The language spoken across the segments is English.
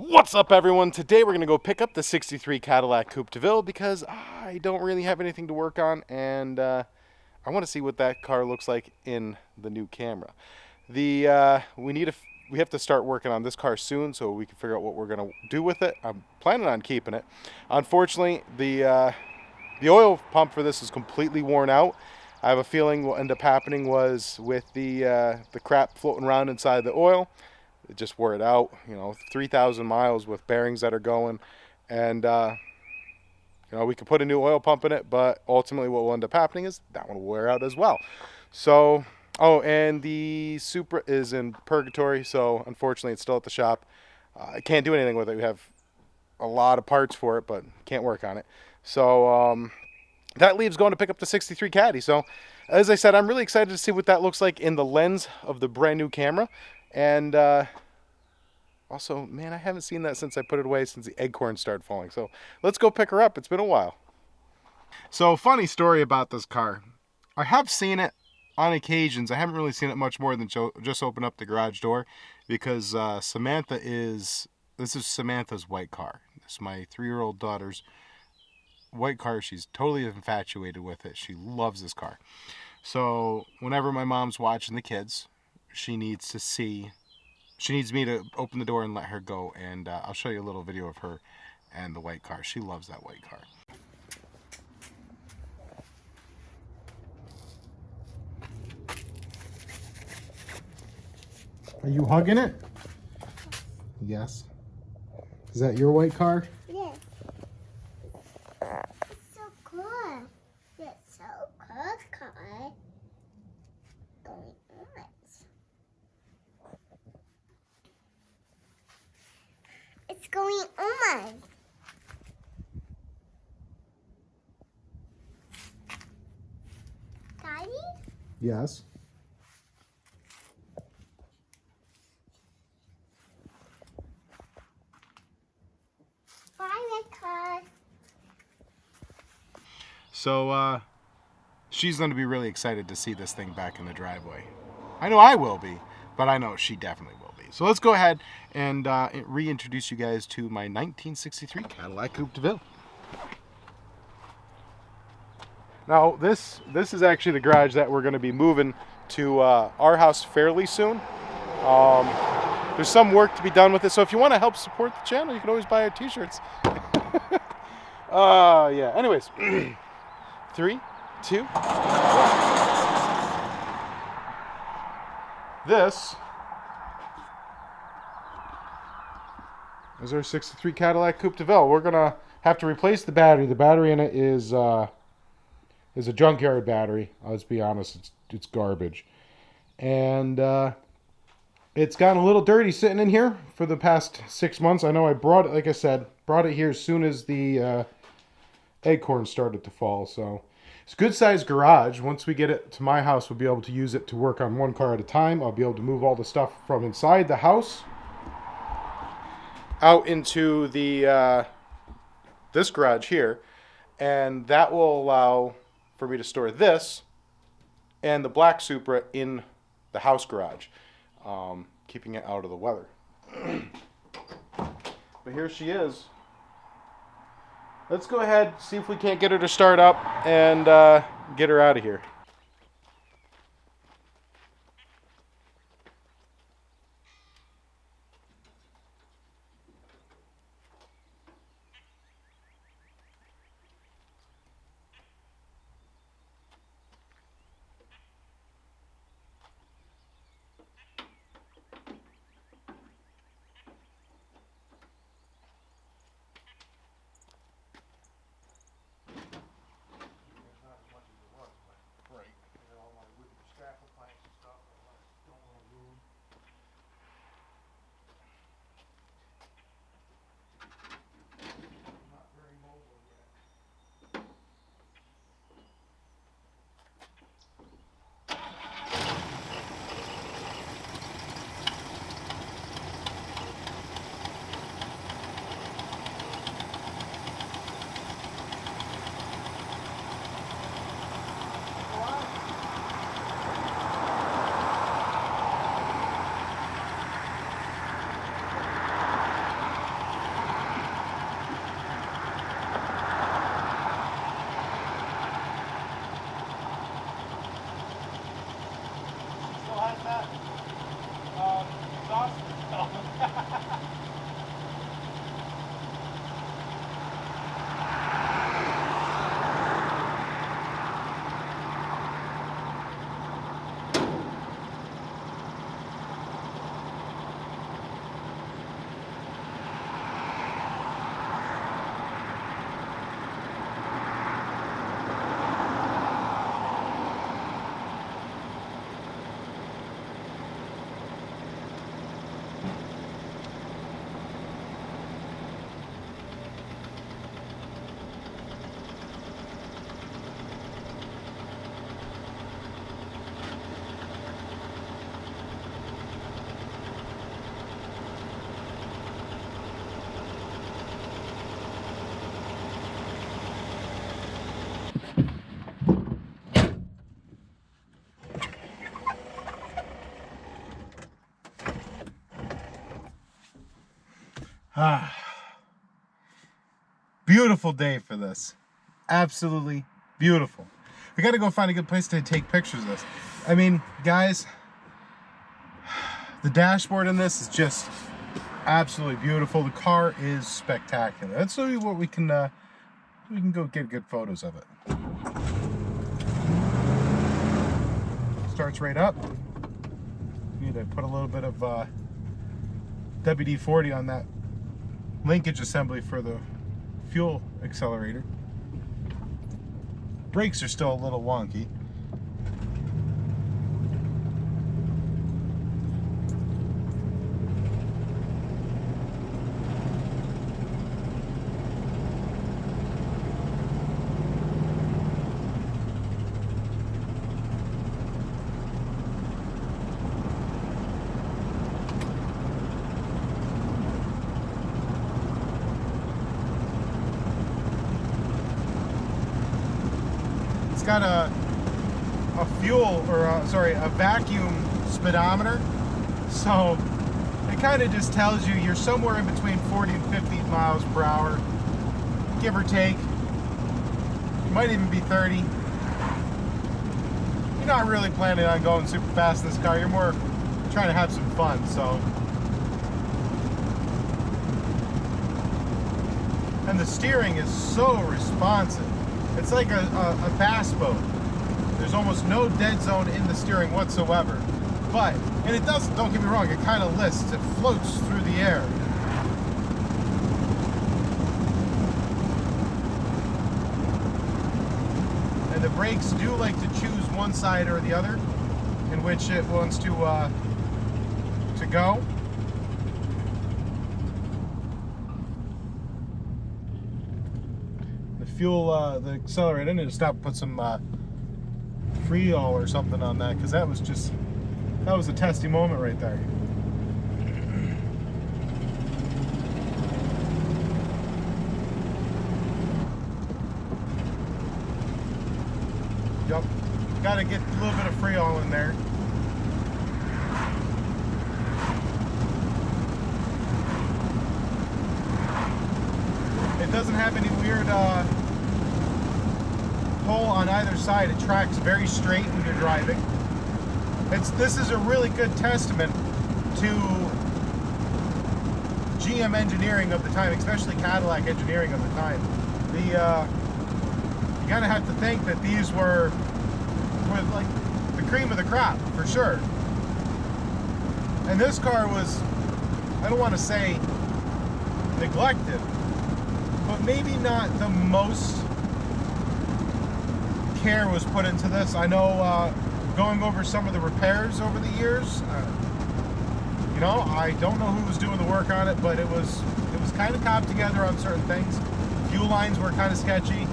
What's up, everyone? Today we're going to go pick up the 63 Cadillac Coupe DeVille because I don't really have anything to work on, and I want to see what that car looks like in the new camera. We have to start working on this car soon so we can figure out what we're going to do with it. I'm planning on keeping it. Unfortunately, the oil pump for this is completely worn out. I have a feeling what ended up happening was with the crap floating around inside the oil. It just wore it out, 3,000 miles with bearings that are going. And, we could put a new oil pump in it, but ultimately what will end up happening is that one will wear out as well. So, and the Supra is in purgatory, so unfortunately it's still at the shop. I can't do anything with it. We have a lot of parts for it, but can't work on it. So, that leaves going to pick up the 63 Caddy. So, as I said, I'm really excited to see what that looks like in the lens of the brand new camera. And also, man, I haven't seen that since I put it away, since the acorns started falling. So let's go pick her up. It's been a while. So, funny story about this car. I have seen it on occasions. I haven't really seen it much more than just open up the garage door, because this is Samantha's white car. This is my 3-year-old daughter's white car. She's totally infatuated with it. She loves this car. So whenever my mom's watching the kids, she needs me to open the door and let her go, and I'll show you a little video of her and the white car. She loves that white car. Are you hugging it? Yes. Is that your white car? Yes. It's so cool. It's so cool car. Going on. It's going on. Daddy? Yes. Bye, car. So, she's going to be really excited to see this thing back in the driveway. I know I will be, but I know she definitely will be. So let's go ahead and reintroduce you guys to my 1963 Cadillac Coupe DeVille. Now, this is actually the garage that we're going to be moving to our house fairly soon. There's some work to be done with it, so if you want to help support the channel, you can always buy our t-shirts. Yeah. Anyways, 3, 2, 1. This is our 63 Cadillac Coupe DeVille. We're gonna have to replace the battery. The battery in it is a junkyard battery. Let's be honest, it's garbage, and it's gotten a little dirty sitting in here for the past 6 months. I know I brought it, like I said, it here as soon as the acorns started to fall. So it's a good sized garage. Once we get it to my house, we'll be able to use it to work on one car at a time. I'll be able to move all the stuff from inside the house out into the this garage here, and that will allow for me to store this and the black Supra in the house garage, keeping it out of the weather. But here she is. Let's go ahead, see if we can't get her to start up and get her out of here. on that exhaust installed. Beautiful day for this. Absolutely beautiful. We gotta go find a good place to take pictures of this. I mean, guys, the dashboard in this is just absolutely beautiful. The car is spectacular. Let's show you what we can go get good photos of it. Starts right up. Need to put a little bit of WD-40 on that linkage assembly for the fuel accelerator. Brakes are still a little wonky. Got a fuel, or a vacuum speedometer, so it kind of just tells you you're somewhere in between 40 and 50 miles per hour, give or take. You might even be 30. You're not really planning on going super fast in this car, you're more trying to have some fun, so. And the steering is so responsive. It's like a bass boat. There's almost no dead zone in the steering whatsoever. But, and it does, don't get me wrong, it kind of lists, it floats through the air. And the brakes do like to choose one side or the other in which it wants to go. Fuel, the accelerator. I need to stop and put some Freol or something on that, because that was a testy moment right there. Yep, got to get a little bit of Freol in there. It doesn't have any weird pull on either side. It tracks very straight when you're driving. This is a really good testament to GM engineering of the time, especially Cadillac engineering of the time. You gotta have to think that these were like the cream of the crop for sure. And this car was, I don't want to say neglected, but maybe not the most care was put into this. I know going over some of the repairs over the years, you know, I don't know who was doing the work on it, but it was kind of copped together on certain things. Fuel lines were kind of sketchy.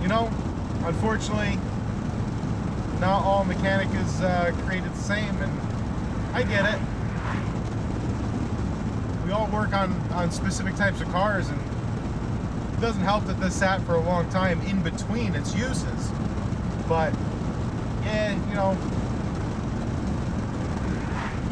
You know, unfortunately, not all mechanic is created the same, and I get it. We all work on specific types of cars, and it doesn't help that this sat for a long time in between its uses. But yeah, you know,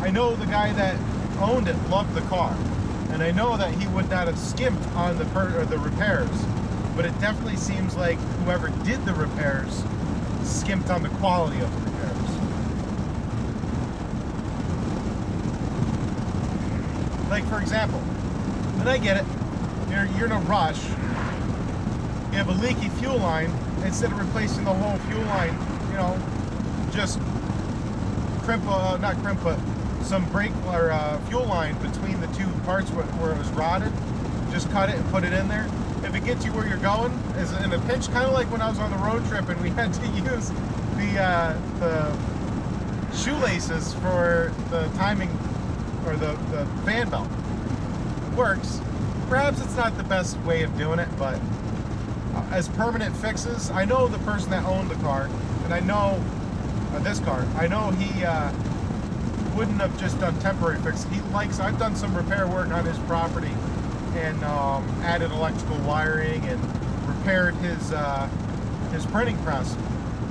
I know the guy that owned it loved the car, and I know that he would not have skimped on the repairs. But it definitely seems like whoever did the repairs skimped on the quality of the repairs. Like, for example, when I get it, you're in a rush, you have a leaky fuel line, instead of replacing the whole fuel line, you know, just not crimp, but some brake or fuel line between the two parts where it was rotted. Just cut it and put it in there. If it gets you where you're going, is in a pinch, kind of like when I was on the road trip and we had to use the shoelaces for the timing or the fan belt. It works. Perhaps it's not the best way of doing it, but as permanent fixes, I know the person that owned the car, and I know this car, I know he wouldn't have just done temporary fixes. I've done some repair work on his property and added electrical wiring and repaired his printing press.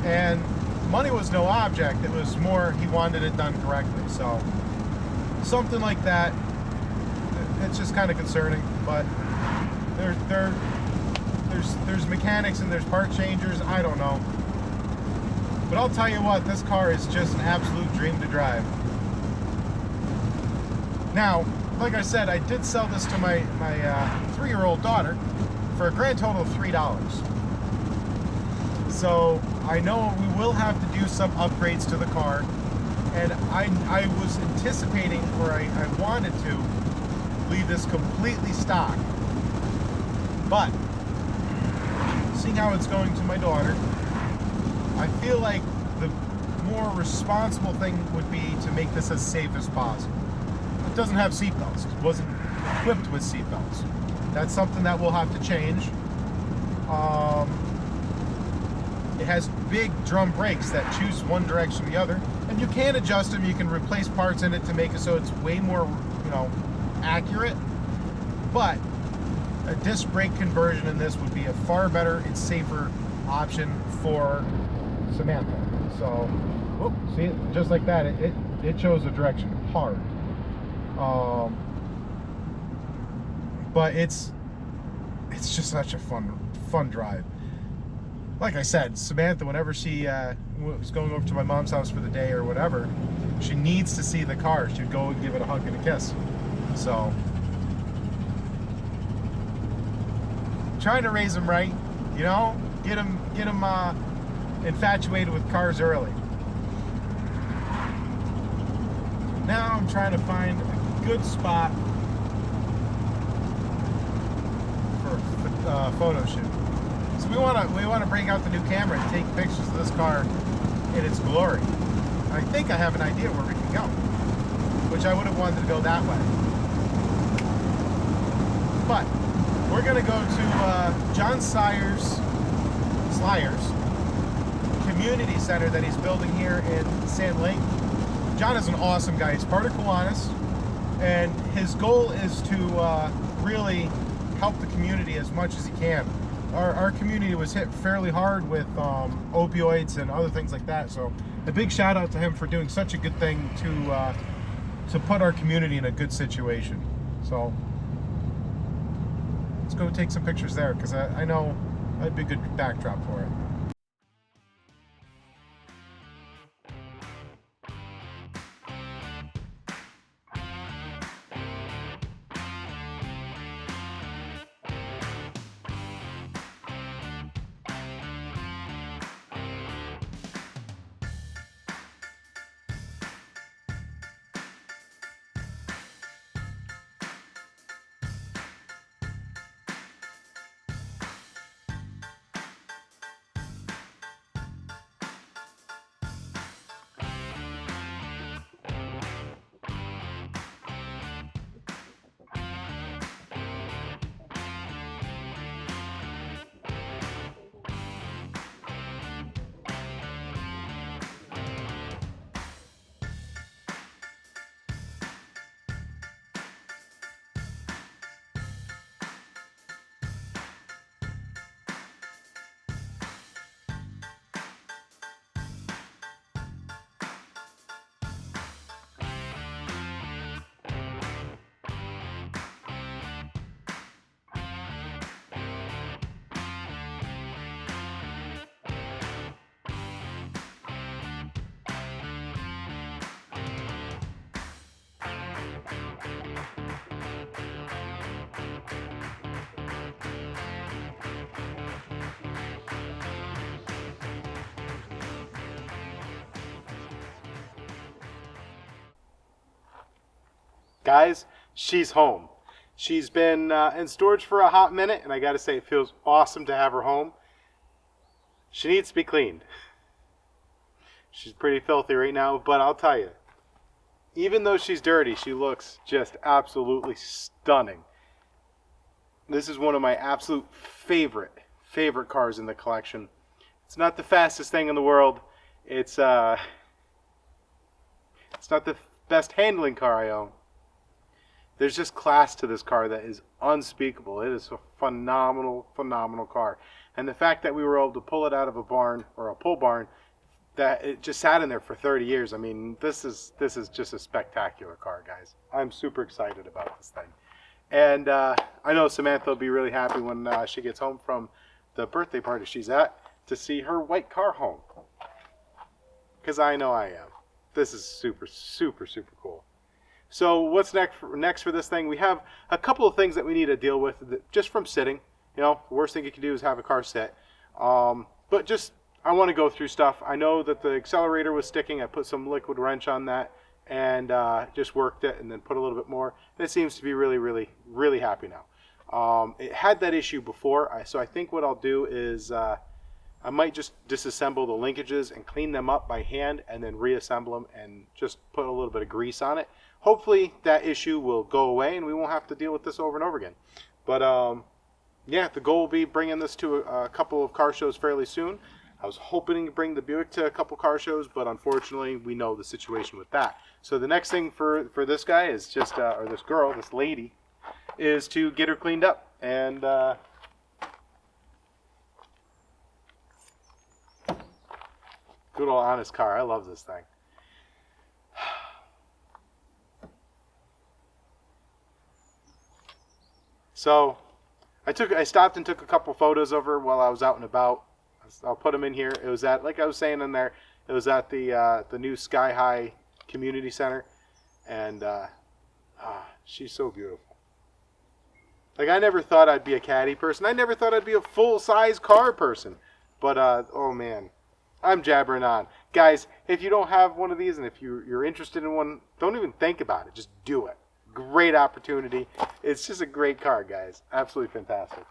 And money was no object. It was more he wanted it done correctly. So something like that, it's just kind of concerning. But there's mechanics and there's part changers. I don't know. But I'll tell you what, this car is just an absolute dream to drive. Now, like I said, I did sell this to my 3-year-old daughter for a grand total of $3. So I know we will have to do some upgrades to the car, and I was anticipating, or I wanted to leave this completely stock. But seeing how it's going to my daughter, I feel like the more responsible thing would be to make this as safe as possible. It doesn't have seatbelts. It wasn't equipped with seatbelts. That's something that we'll have to change. It has big drum brakes that choose one direction or the other, and you can adjust them. You can replace parts in it to make it so it's way more, accurate. But a disc brake conversion in this would be a far better and safer option for Samantha. So, see, just like that, it chose the direction hard. But it's just such a fun drive. Like I said, Samantha, whenever she was going over to my mom's house for the day or whatever, she needs to see the car. She'd go and give it a hug and a kiss. So, trying to raise them right, get them infatuated with cars early. Now I'm trying to find a good spot for a photo shoot. So we want to break out the new camera and take pictures of this car in its glory. I think I have an idea where we can go, which I would have wanted to go that way. But we're going to go to John Slyer's community center that he's building here in Sand Lake. John is an awesome guy. He's part of Kiwanis, and his goal is to really help the community as much as he can. Our community was hit fairly hard with opioids and other things like that, so a big shout out to him for doing such a good thing to put our community in a good situation. So let's go take some pictures there, because I know that'd be a good backdrop for it. Guys, she's home. She's been in storage for a hot minute, and I gotta say, it feels awesome to have her home. She needs to be cleaned. She's pretty filthy right now, but I'll tell you, even though she's dirty, she looks just absolutely stunning. This is one of my absolute favorite cars in the collection. It's not the fastest thing in the world. It's not the best handling car I own. There's just class to this car that is unspeakable. It is a phenomenal car. And the fact that we were able to pull it out of a barn, or a pole barn, that it just sat in there for 30 years. I mean, this is just a spectacular car, guys. I'm super excited about this thing. And I know Samantha will be really happy when she gets home from the birthday party she's at to see her white car home. Because I know I am. This is super cool. So what's next for this thing? We have a couple of things that we need to deal with just from sitting. You know, the worst thing you can do is have a car sit. But just, I want to go through stuff. I know that the accelerator was sticking. I put some liquid wrench on that and just worked it and then put a little bit more. And it seems to be really happy now. It had that issue before, so I think what I'll do is I might just disassemble the linkages and clean them up by hand and then reassemble them and just put a little bit of grease on it. Hopefully that issue will go away and we won't have to deal with this over and over again. But yeah, the goal will be bringing this to a couple of car shows fairly soon. I was hoping to bring the Buick to a couple car shows, but unfortunately we know the situation with that. So the next thing for this guy is just, or this girl, this lady, is to get her cleaned up. And good old honest car. I love this thing. So I stopped and took a couple photos of her while I was out and about. I'll put them in here. It was at, like I was saying in there, it was at the new Sky High Community Center, and she's so beautiful. Like, I never thought I'd be a caddy person. I never thought I'd be a full-size car person. But oh man, I'm jabbering on. Guys, if you don't have one of these and if you're interested in one, don't even think about it. Just do it. Great opportunity. It's just a great car, guys. Absolutely fantastic.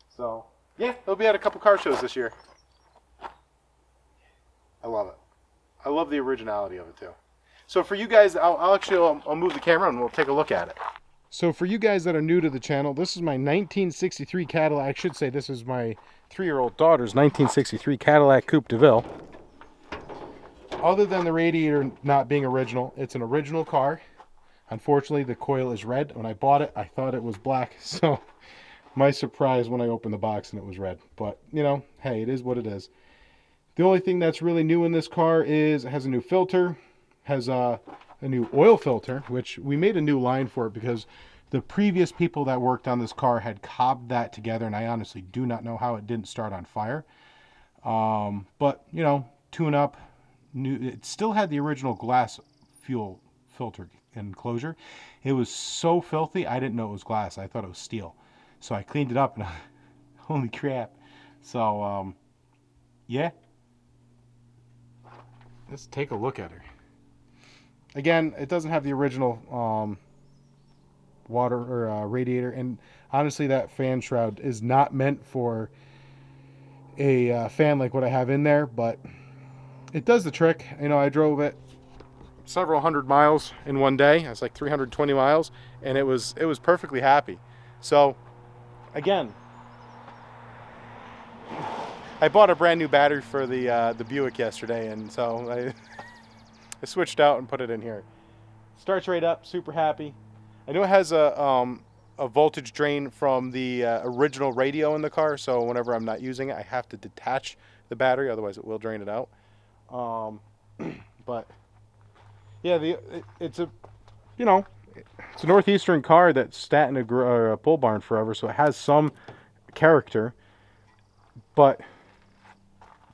So yeah, they'll be at a couple car shows this year. I love it. I love the originality of it too. So for you guys, I'll move the camera and we'll take a look at it. So for you guys that are new to the channel, this is my 1963 Cadillac. I should say this is my 3-year-old daughter's 1963 Cadillac Coupe DeVille. Other than the radiator not being original, it's an original car. Unfortunately, the coil is red. When I bought it, I thought it was black. So my surprise when I opened the box and it was red. But, you know, hey, it is what it is. The only thing that's really new in this car is it has a new filter, has a new oil filter, which we made a new line for it because the previous people that worked on this car had cobbed that together, and I honestly do not know how it didn't start on fire. But, you know, tune up. It still had the original glass fuel filter enclosure. It was so filthy, I didn't know it was glass. I thought it was steel. So I cleaned it up, and holy crap. So, yeah. Let's take a look at her. Again, it doesn't have the original water or radiator, and honestly, that fan shroud is not meant for a fan like what I have in there, but it does the trick. You know, I drove it several hundred miles in one day. It's like 320 miles, and it was perfectly happy. So, again, I bought a brand new battery for the Buick yesterday, and so I switched out and put it in here. Starts right up, super happy. I know it has a voltage drain from the original radio in the car, so whenever I'm not using it, I have to detach the battery, otherwise it will drain it out. But yeah, it's a, you know, it's a Northeastern car that sat in a pole barn forever, so it has some character, but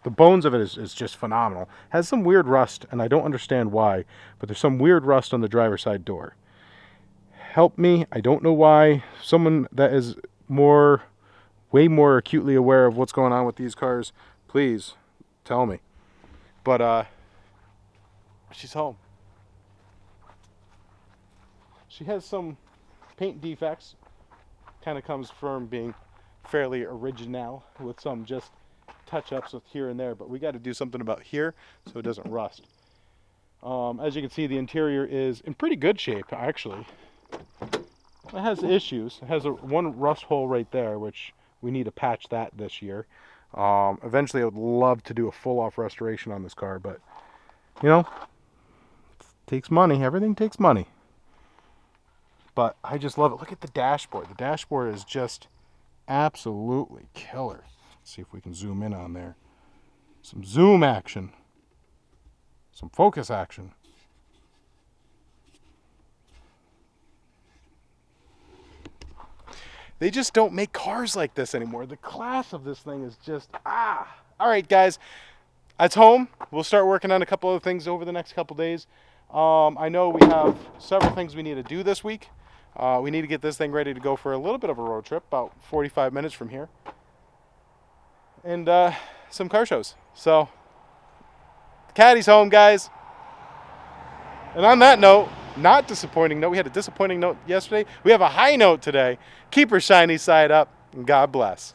the bones of it is just phenomenal. It has some weird rust, and I don't understand why, but there's some weird rust on the driver's side door. Help me, I don't know why. Someone that is way more acutely aware of what's going on with these cars, please tell me. But she's home. She has some paint defects. Kind of comes from being fairly original with some just touch-ups with here and there, but we got to do something about here so it doesn't rust. As you can see, the interior is in pretty good shape, actually. It has issues. It has one rust hole right there, which we need to patch that this year. Eventually, I would love to do a full-off restoration on this car, but, you know, it takes money. Everything takes money. But I just love it. Look at the dashboard. The dashboard is just absolutely killer. Let's see if we can zoom in on there. Some zoom action. Some focus action. They just don't make cars like this anymore. The class of this thing is just, All right, guys. It's home. We'll start working on a couple of things over the next couple days. I know we have several things we need to do this week. We need to get this thing ready to go for a little bit of a road trip, about 45 minutes from here. And some car shows. So, the Caddy's home, guys. And on that note, not disappointing note, we had a disappointing note yesterday. We have a high note today. Keep her shiny side up, and God bless.